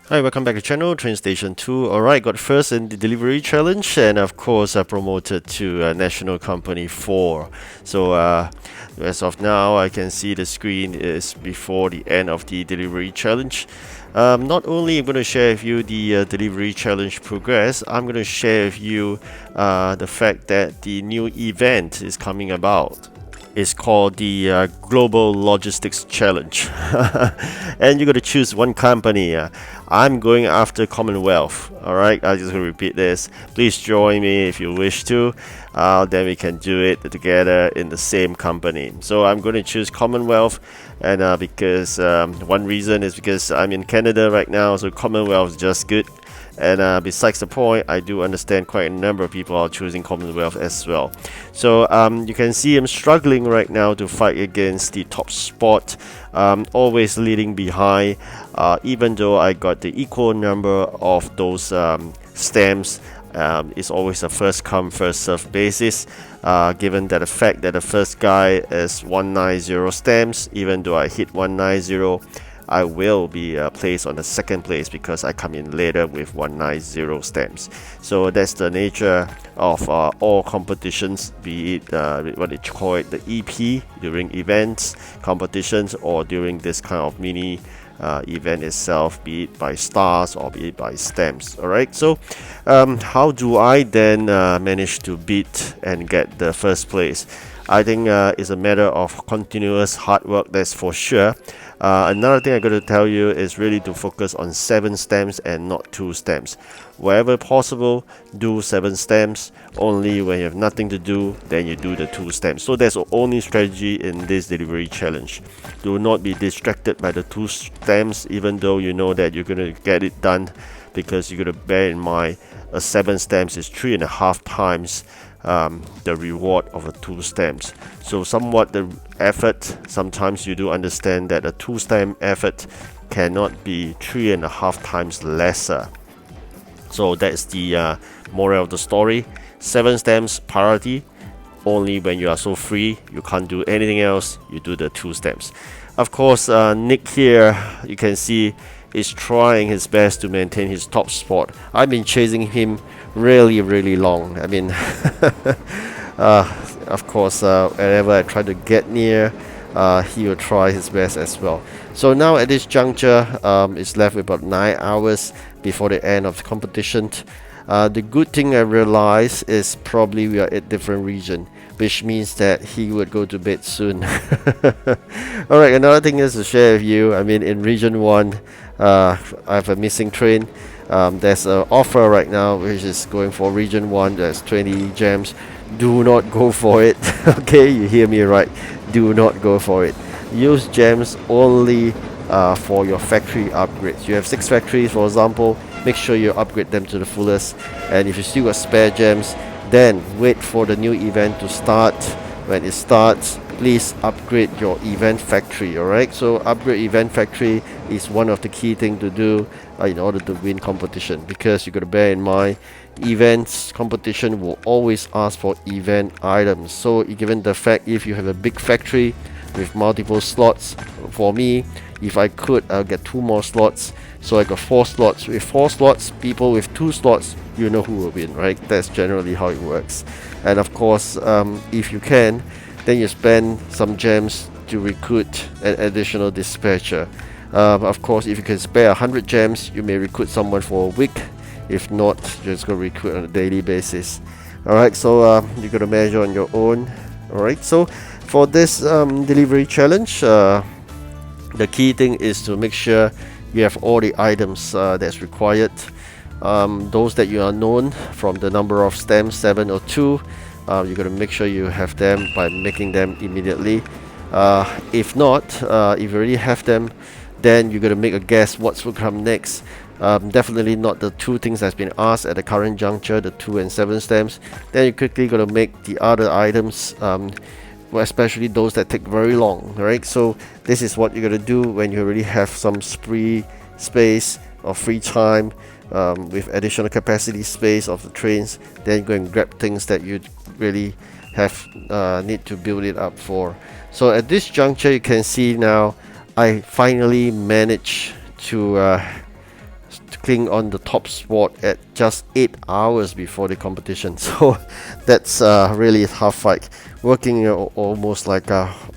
Hi, welcome back to channel TrainStation 2. Alright, got first in the delivery challenge, and of course I promoted to National Company 4. So as of now, I can see the screen is before the end of the delivery challenge. Not only I'm going to share with you the delivery challenge progress, I'm going to share with you the fact that the new event is coming about. Is called the Global Logistics Challenge. And you got to choose one company. I'm going after Commonwealth. Alright, I'm just going to repeat this. Please join me if you wish to. Then we can do it together in the same company. So I'm going to choose Commonwealth, and because one reason is because I'm in Canada right now, so Commonwealth is just good. And besides the point, I do understand quite a number of people are choosing Commonwealth as well. So you can see I'm struggling right now to fight against the top spot, always leading behind, even though I got the equal number of those stamps. It's always a first come first serve basis, given that the fact that the first guy is 190 stamps. Even though I hit 190, I will be placed on the second place because I come in later with 190 stamps. So that's the nature of all competitions, be it what they call it, the EP, during events, competitions, or during this kind of mini event itself, be it by stars or be it by stamps. Alright, so how do I then manage to beat and get the first place? I think it's a matter of continuous hard work, that's for sure. Another thing I got to tell you is really to focus on 7 stamps and not 2 stamps. Wherever possible, do 7 stamps. Only when you have nothing to do, then you do the 2 stamps. So that's the only strategy in this delivery challenge. Do not be distracted by the 2 stamps, even though you know that you're going to get it done, because you got to bear in mind a 7 stamps is 3.5 times the reward of a 2 stamps. So somewhat the effort, sometimes you do understand that a 2 stamp effort cannot be 3.5 times lesser. So that's the moral of the story. 7 stamps priority. Only when you are so free, you can't do anything else, you do the 2 stamps. Of course, Nick here, you can see, is trying his best to maintain his top spot. I've been chasing him really long. I mean, of course, whenever I try to get near, he will try his best as well. So now at this juncture, it's left with about 9 hours before the end of the competition. The good thing I realize is probably we are at different region, which means that he would go to bed soon. Alright, another thing is to share with you. I mean, in region 1, I have a missing train. There's an offer right now which is going for region 1. There's 20 gems. Do not go for it. Okay, you hear me right. Do not go for it. Use gems only for your factory upgrades. You have 6 factories, for example. Make sure you upgrade them to the fullest. And if you still got spare gems, then wait for the new event to start. When it starts, please upgrade your event factory. Alright, so upgrade event factory is one of the key things to do in order to win competition, because you got to bear in mind, events competition will always ask for event items. So given the fact, if you have a big factory with multiple slots, for me, if I could, I'll get 2 more slots. So I got 4 slots. With 4 slots, people with 2 slots, you know who will win, right? That's generally how it works. And of course, if you can, then you spend some gems to recruit an additional dispatcher. Of course, if you can spare 100 gems, you may recruit someone for a week. If not, you're just going to recruit on a daily basis. Alright, so you got to measure on your own. Alright, so for this delivery challenge, the key thing is to make sure you have all the items that's required. Those that you are known from the number of stamps, 7 or 2, you got to make sure you have them by making them immediately. If not, if you already have them, then you got to make a guess what's will come next. Definitely not the 2 things that's been asked at the current juncture, the 2 and 7 stamps. Then you quickly got to make the other items, especially those that take very long, right? So this is what you got to do when you already have some free space or free time, with additional capacity space of the trains. Then go and grab things that you really have need to build it up for. So at this juncture, you can see now I finally managed to working on the top spot at just 8 hours before the competition. So that's really a tough fight. Working almost like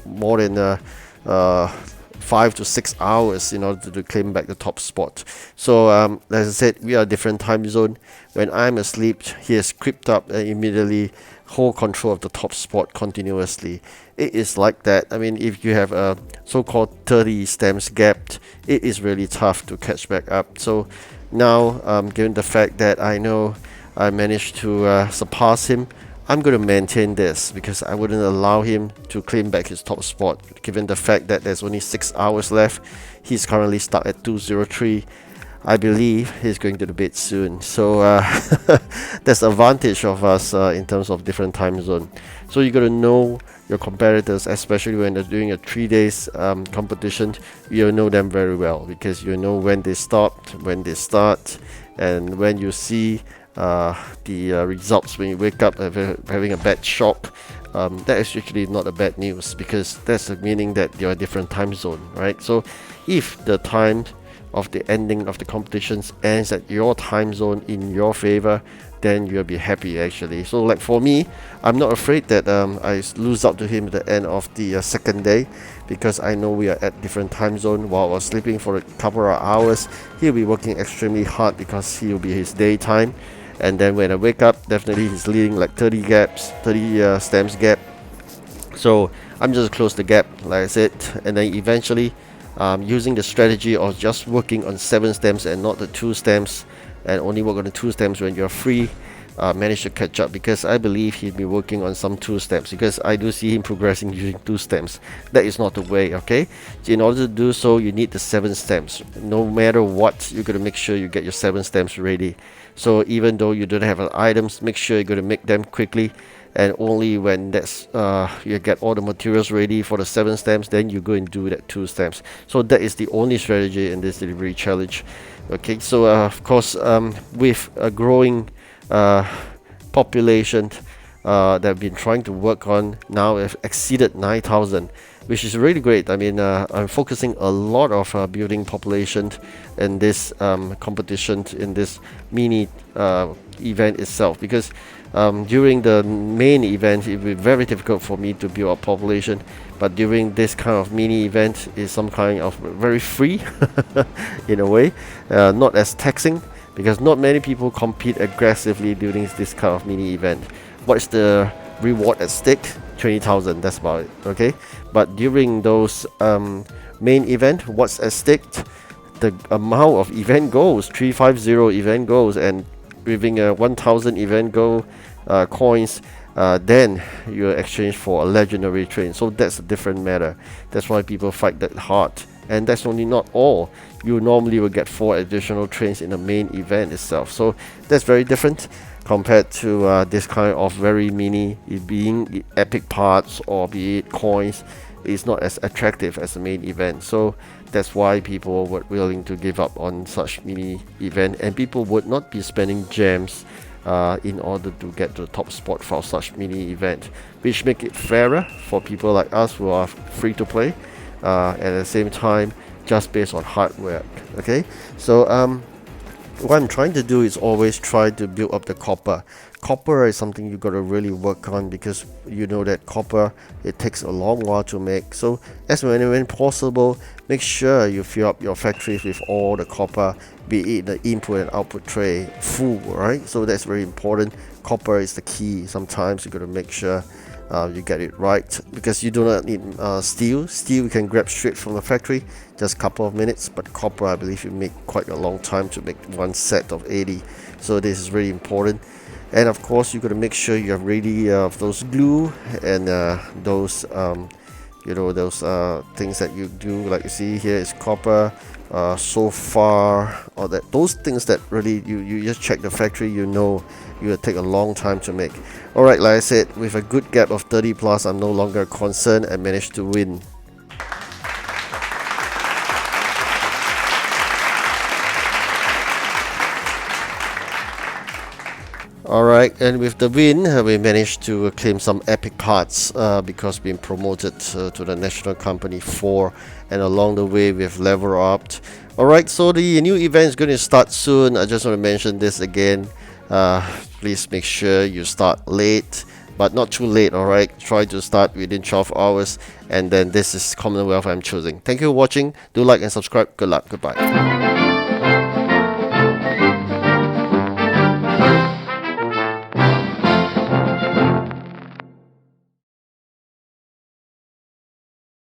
more than 5 to 6 hours in order to claim back the top spot. So as I said, we are a different time zone. When I'm asleep, he has creeped up and immediately hold control of the top spot continuously. It is like that. I mean, if you have a so-called 30 stamps gap, it is really tough to catch back up. So now, given the fact that I know I managed to surpass him, I'm going to maintain this because I wouldn't allow him to claim back his top spot. Given the fact that there's only 6 hours left, he's currently stuck at 203. I believe he's going to the bed soon. So that's the advantage of us in terms of different time zone. So you got to know your competitors, especially when they're doing a 3 days competition. You'll know them very well because you know when they stop, when they start, and when you see the results when you wake up having a bad shock. That is actually not a bad news because that's the meaning that you're a different time zone, right? So if the time of the ending of the competitions ends at your time zone in your favor, then you'll be happy actually. So like for me, I'm not afraid that I lose out to him at the end of the second day because I know we are at different time zone. While I was sleeping for a couple of hours, he'll be working extremely hard because he'll be his daytime. And then when I wake up, definitely he's leading like 30 stamps gap. So I'm just close the gap, like I said, and then eventually using the strategy of just working on 7 stamps and not the 2 stamps, and only work on the 2 stamps when you're free, manage to catch up because I believe he'll be working on some 2 stamps because I do see him progressing using 2 stamps. That is not the way, okay? So in order to do so, you need the 7 stamps. No matter what, you're going to make sure you get your 7 stamps ready. So even though you don't have items, make sure you're going to make them quickly, and only when that's you get all the materials ready for the 7 stamps, then you go and do that 2 stamps. So that is the only strategy in this delivery challenge. Okay, so of course with a growing population that I've been trying to work on, now have exceeded 9,000, which is really great. I mean, I'm focusing a lot of building population in this competition, in this mini event itself, because during the main event it will be very difficult for me to build a population, but during this kind of mini event is some kind of very free in a way, not as taxing, because not many people compete aggressively during this kind of mini event. What's the reward at stake? 20,000, that's about it, okay? But during those main event, what's at stake? The amount of event goals, 350 event goals, and within a 1,000 event goal coins, then you exchange for a legendary train. So that's a different matter. That's why people fight that hard. And that's only not all. You normally will get 4 additional trains in the main event itself. So that's very different compared to this kind of very mini, being epic parts or be it coins, is not as attractive as the main event. So that's why people were willing to give up on such mini event, and people would not be spending gems in order to get to the top spot for such mini event, which make it fairer for people like us who are free to play, at the same time just based on hard work. Okay, so what I'm trying to do is always try to build up the copper. Copper is something you got to really work on, because you know that copper, it takes a long while to make. So as when possible, make sure you fill up your factories with all the copper, be it the input and output tray full, right? So that's very important. Copper is the key. Sometimes you got to make sure you get it right, because you do not need steel. Steel you can grab straight from the factory, just a couple of minutes, but copper, I believe you make quite a long time to make one set of 80. So this is really important. And of course you got to make sure you have ready those glue and those those things that you do, like you see here is copper, so far, or that those things that really you just check the factory, you know it will take a long time to make. Alright, like I said, with a good gap of 30 plus, I'm no longer concerned and managed to win. Alright, and with the win, we managed to claim some epic cards because being promoted to the National Company 4, and along the way we've leveled up. Alright, so the new event is going to start soon. I just want to mention this again. Please make sure you start late, but not too late, alright? Try to start within 12 hours, and then this is Commonwealth I'm choosing. Thank you for watching. Do like and subscribe. Good luck. Goodbye.